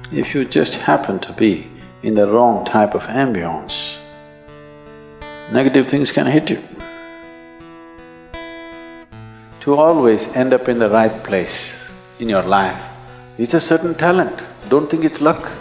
If you just happen to be in the wrong type of ambience, negative things can hit you. To always end up in the right place in your life, it's a certain talent, don't think it's luck.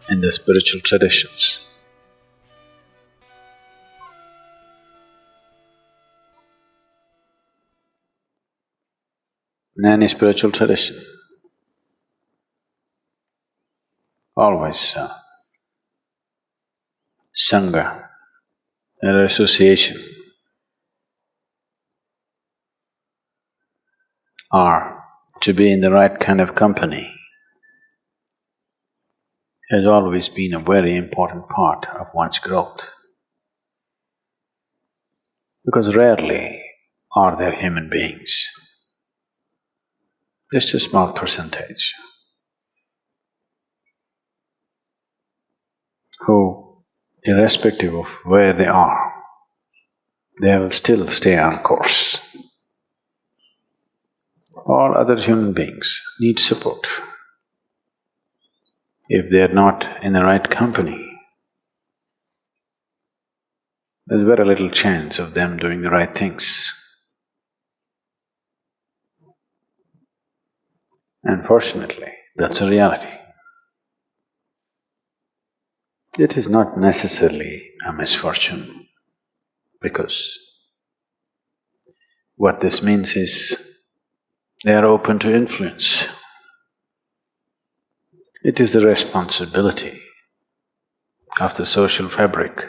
In the spiritual traditions, in any spiritual tradition, always Sangha or association or to be in the right kind of company has always been a very important part of one's growth. Because rarely are there human beings, just a small percentage, who, irrespective of where they are, they will still stay on course. All other human beings need support. If they are not in the right company, there's very little chance of them doing the right things. Unfortunately, that's a reality. It is not necessarily a misfortune, because what this means is they are open to influence. It is the responsibility of the social fabric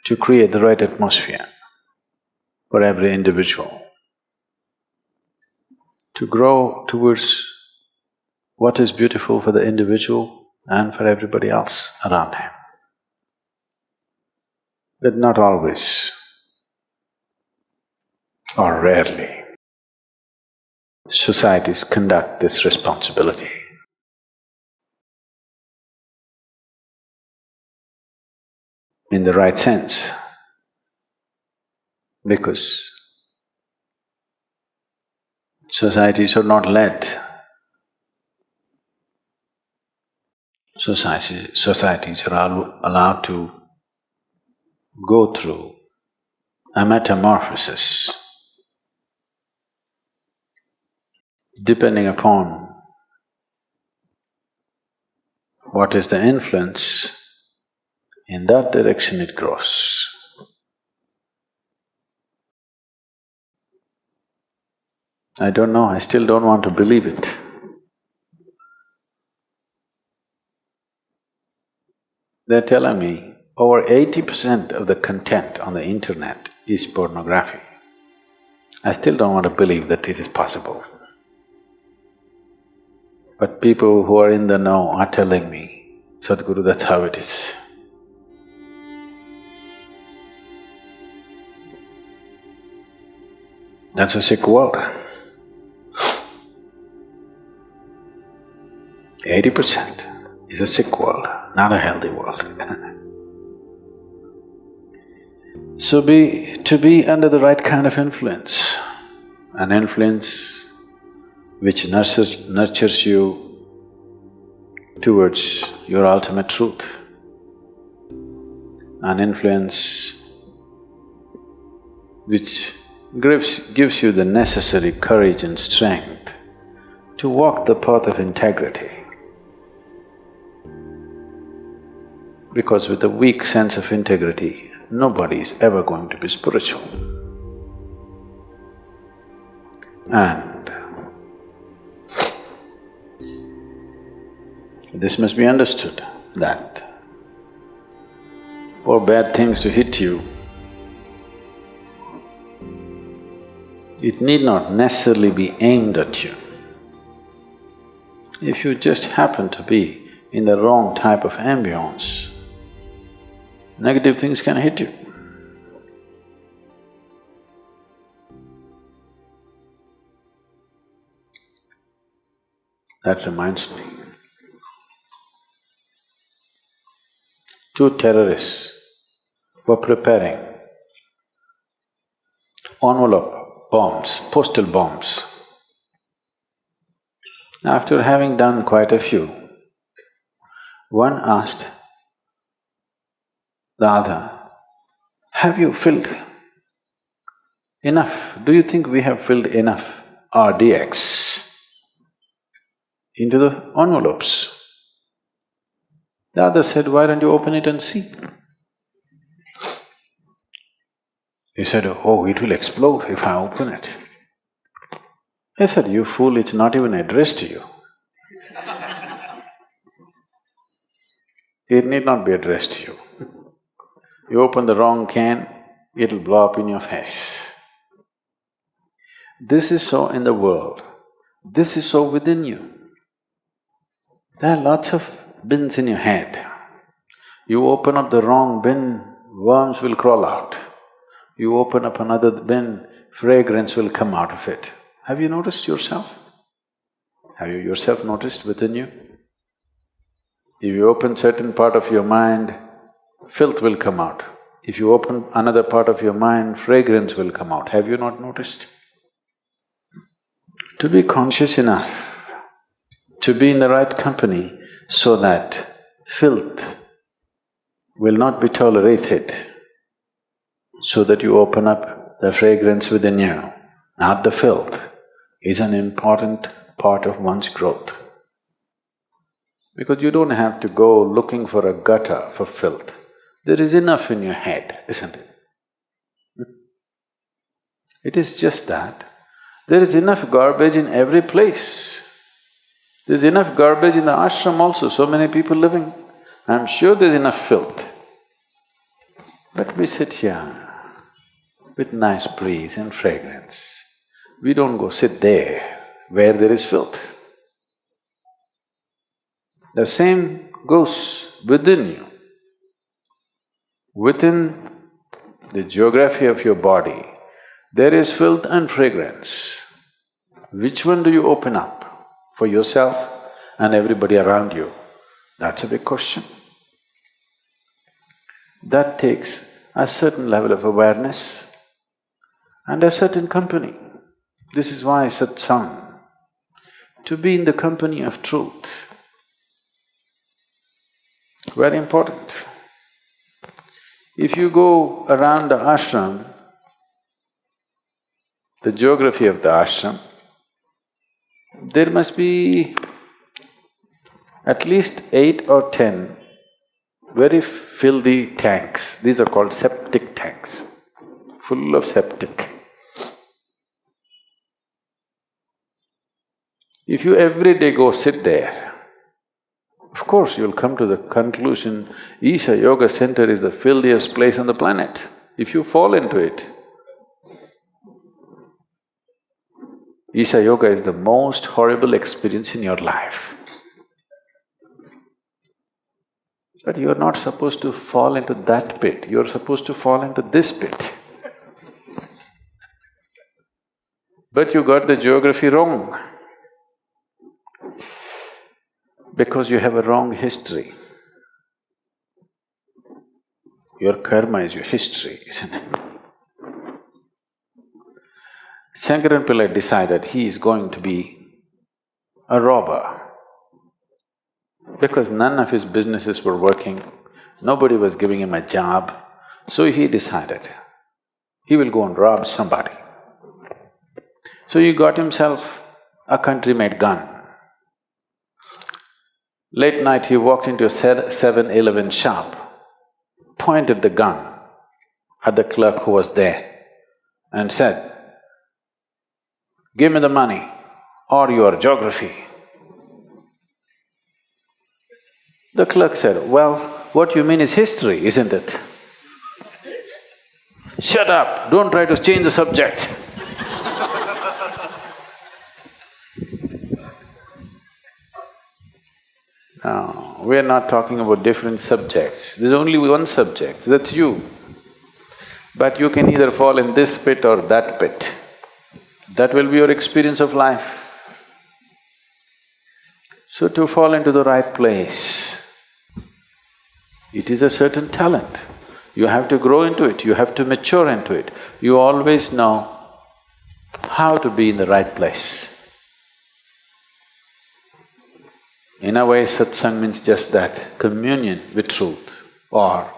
to create the right atmosphere for every individual, to grow towards what is beautiful for the individual and for everybody else around him. But not always, or rarely, societies conduct this responsibility. In the right sense, because societies are not led. Societies are allowed to go through a metamorphosis depending upon what is the influence. In that direction it grows. I don't know, I still don't want to believe it. They're telling me over 80% of the content on the internet is pornography. I still don't want to believe that it is possible. But people who are in the know are telling me, Sadhguru, that's how it is. That's a sick world. 80% is a sick world, not a healthy world. So to be under the right kind of influence, an influence which nurtures you towards your ultimate truth, an influence which gives you the necessary courage and strength to walk the path of integrity. Because with a weak sense of integrity, nobody is ever going to be spiritual. And this must be understood, that for bad things to hit you, it need not necessarily be aimed at you. If you just happen to be in the wrong type of ambience, negative things can hit you. That reminds me, two terrorists were preparing envelope bombs, postal bombs. After having done quite a few, one asked the other, have you filled enough? Do you think we have filled enough RDX into the envelopes? The other said, why don't you open it and see? He said, oh, it will explode if I open it. I said, you fool, it's not even addressed to you. It need not be addressed to you. You open the wrong can, it'll blow up in your face. This is so in the world, this is so within you. There are lots of bins in your head. You open up the wrong bin, worms will crawl out. You open up another bin, fragrance will come out of it. Have you noticed yourself? Have you yourself noticed within you? If you open certain part of your mind, filth will come out. If you open another part of your mind, fragrance will come out. Have you not noticed? To be conscious enough, to be in the right company so that filth will not be tolerated, so that you open up the fragrance within you, not the filth, is an important part of one's growth. Because you don't have to go looking for a gutter for filth. There is enough in your head, isn't it? It is just that. There is enough garbage in every place. There's enough garbage in the ashram also, so many people living. I'm sure there's enough filth. But we sit here with nice breeze and fragrance. We don't go sit there where there is filth. The same goes within you. Within the geography of your body, there is filth and fragrance. Which one do you open up for yourself and everybody around you? That's a big question. That takes a certain level of awareness and a certain company. This is why satsang, to be in the company of truth, very important. If you go around the ashram, the geography of the ashram, there must be at least 8 or 10 very filthy tanks. These are called septic tanks, full of septic. If you every day go sit there, of course you'll come to the conclusion, Isha Yoga Center is the filthiest place on the planet. If you fall into it, Isha Yoga is the most horrible experience in your life. But you're not supposed to fall into that pit, you're supposed to fall into this pit. But you got the geography wrong. Because you have a wrong history. Your karma is your history, isn't it? Shankaran Pillai decided he is going to be a robber. Because none of his businesses were working, nobody was giving him a job, so he decided he will go and rob somebody. So he got himself a country-made gun. Late night he walked into a 7-Eleven shop, pointed the gun at the clerk who was there and said, "Give me the money or your geography." The clerk said, "Well, what you mean is history, isn't it?" "Shut up, don't try to change the subject." No, we are not talking about different subjects. There's only one subject, that's you. But you can either fall in this pit or that pit. That will be your experience of life. So to fall into the right place, it is a certain talent. You have to grow into it, you have to mature into it. You always know how to be in the right place. In a way, satsang means just that, communion with truth, or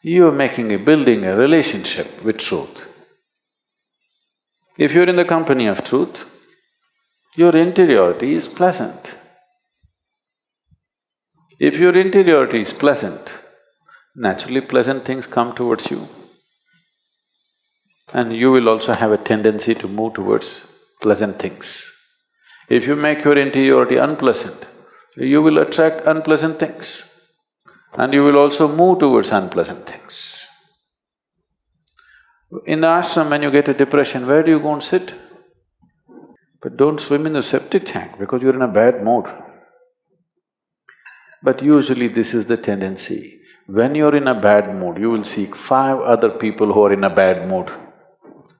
you're building a relationship with truth. If you're in the company of truth, your interiority is pleasant. If your interiority is pleasant, naturally pleasant things come towards you. And you will also have a tendency to move towards pleasant things. If you make your interiority unpleasant, you will attract unpleasant things. And you will also move towards unpleasant things. In the ashram, when you get a depression, where do you go and sit? But don't swim in the septic tank because you're in a bad mood. But usually this is the tendency. When you're in a bad mood, you will seek 5 other people who are in a bad mood.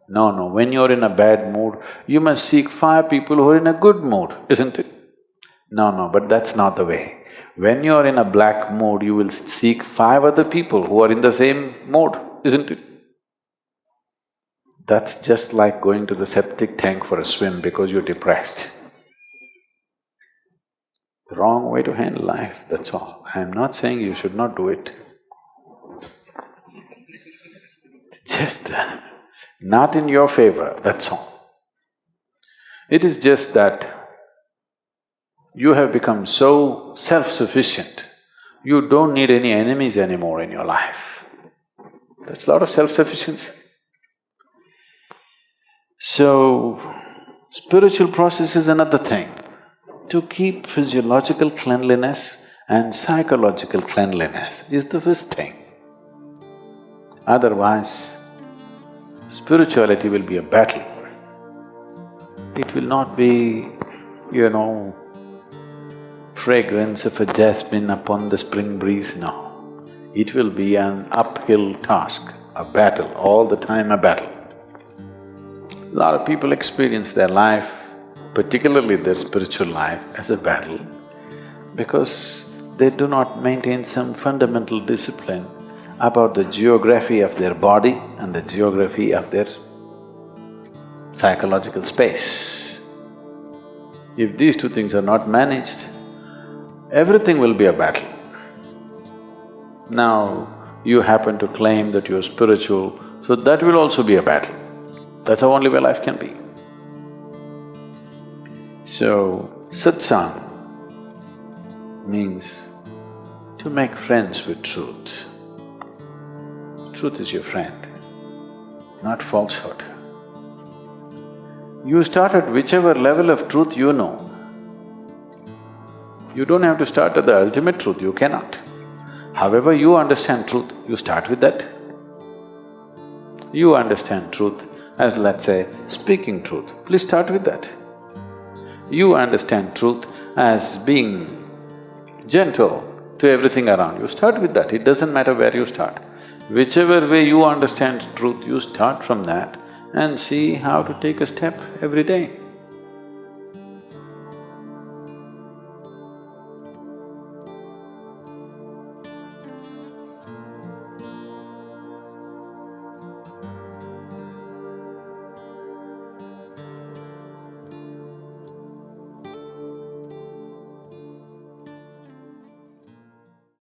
No, when you're in a bad mood, you must seek 5 people who are in a good mood, isn't it? No, but that's not the way. When you're in a black mood, you will seek 5 other people who are in the same mood, isn't it? That's just like going to the septic tank for a swim because you're depressed. The wrong way to handle life, that's all. I'm not saying you should not do it. Just not in your favor, that's all. It is just that you have become so self-sufficient, you don't need any enemies anymore in your life. That's a lot of self-sufficiency. So, spiritual process is another thing. To keep physiological cleanliness and psychological cleanliness is the first thing. Otherwise, spirituality will be a battle. It will not be, fragrance of a jasmine upon the spring breeze, no. It will be an uphill task, a battle, all the time a battle. A lot of people experience their life, particularly their spiritual life, as a battle because they do not maintain some fundamental discipline about the geography of their body and the geography of their psychological space. If these 2 things are not managed, everything will be a battle. Now, you happen to claim that you're spiritual, so that will also be a battle. That's the only way life can be. So, satsang means to make friends with truth. Truth is your friend, not falsehood. You start at whichever level of truth you know. You don't have to start at the ultimate truth, you cannot. However you understand truth, you start with that. You understand truth as, let's say, speaking truth, please start with that. You understand truth as being gentle to everything around you, start with that, it doesn't matter where you start. Whichever way you understand truth, you start from that and see how to take a step every day.